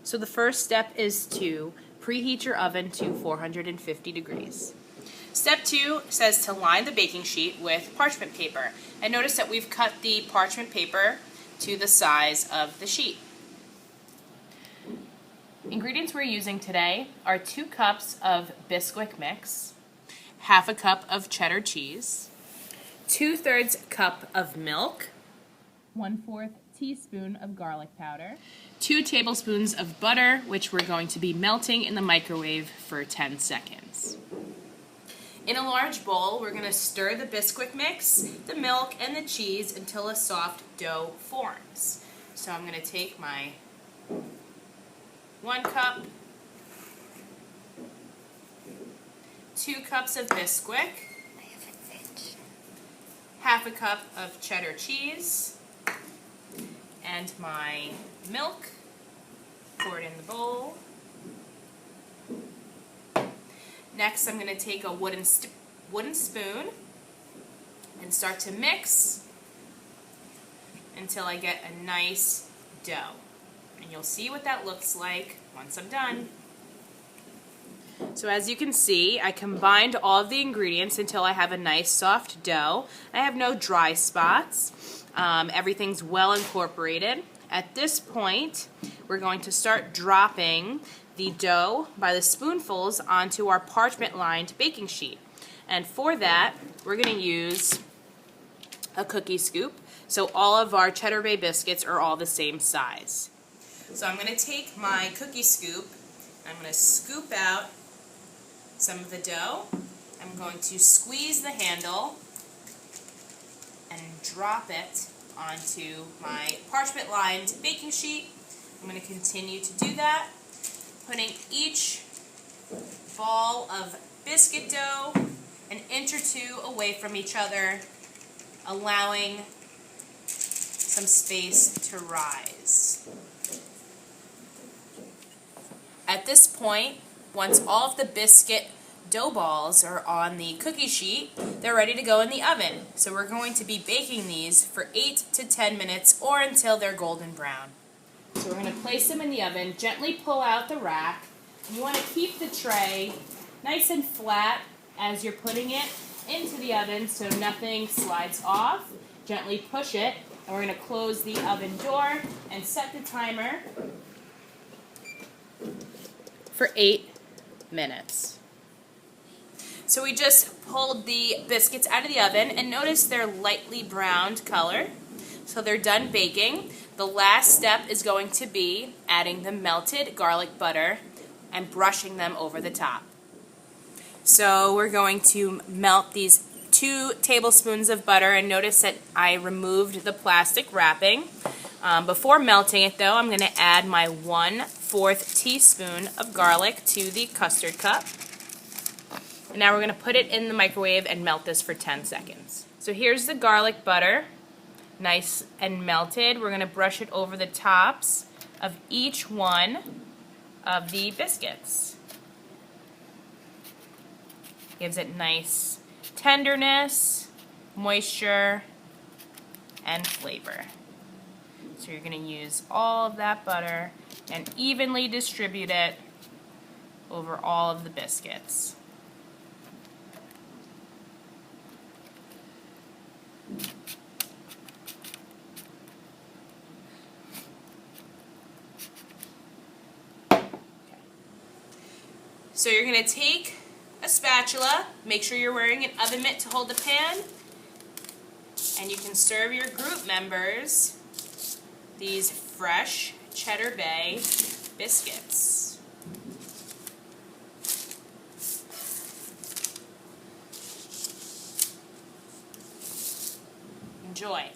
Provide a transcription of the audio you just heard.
So the first step is to preheat your oven to 450 degrees. Step 2 says to line the baking sheet with parchment paper. And notice that we've cut the parchment paper to the size of the sheet. Ingredients we're using today are 2 cups of Bisquick mix, half a cup of cheddar cheese, 2/3 cup of milk, 1/4 teaspoon of garlic powder, 2 tablespoons of butter, which we're going to be melting in the microwave for 10 seconds. In a large bowl, we're going to stir the Bisquick mix, the milk, and the cheese until a soft dough forms. So I'm going to take my 1 cup, 2 cups of Bisquick, half a cup of cheddar cheese, and my milk, pour it in the bowl. Next, I'm going to take a wooden spoon and start to mix until I get a nice dough. And you'll see what that looks like once I'm done. So as you can see, I combined all of the ingredients until I have a nice soft dough. I have no dry spots. Everything's well incorporated. At this point, we're going to start dropping the dough by the spoonfuls onto our parchment-lined baking sheet. And for that, we're going to use a cookie scoop. So all of our Cheddar Bay biscuits are all the same size. So I'm going to take my cookie scoop, I'm going to scoop out some of the dough. I'm going to squeeze the handle and drop it onto my parchment-lined baking sheet. I'm going to continue to do that, putting each ball of biscuit dough an inch or 2 away from each other, allowing some space to rise. At this point, once all of the biscuit dough balls are on the cookie sheet, they're ready to go in the oven. So we're going to be baking these for 8 to 10 minutes or until they're golden brown. So we're going to place them in the oven, gently pull out the rack. You want to keep the tray nice and flat as you're putting it into the oven so nothing slides off. Gently push it, and we're going to close the oven door and set the timer for 8 minutes. So we just pulled the biscuits out of the oven and notice they're lightly browned color. So they're done baking. The last step is going to be adding the melted garlic butter and brushing them over the top. So we're going to melt these 2 tablespoons of butter, and notice that I removed the plastic wrapping. Before melting it though, I'm going to add my 1/4 teaspoon of garlic to the custard cup. And now we're going to put it in the microwave and melt this for 10 seconds. So here's the garlic butter, nice and melted. We're going to brush it over the tops of each one of the biscuits. Gives it nice tenderness, moisture, and flavor. So you're going to use all of that butter and evenly distribute it over all of the biscuits. So you're going to take a spatula, make sure you're wearing an oven mitt to hold the pan, and you can serve your group members these fresh Cheddar Bay biscuits. Enjoy.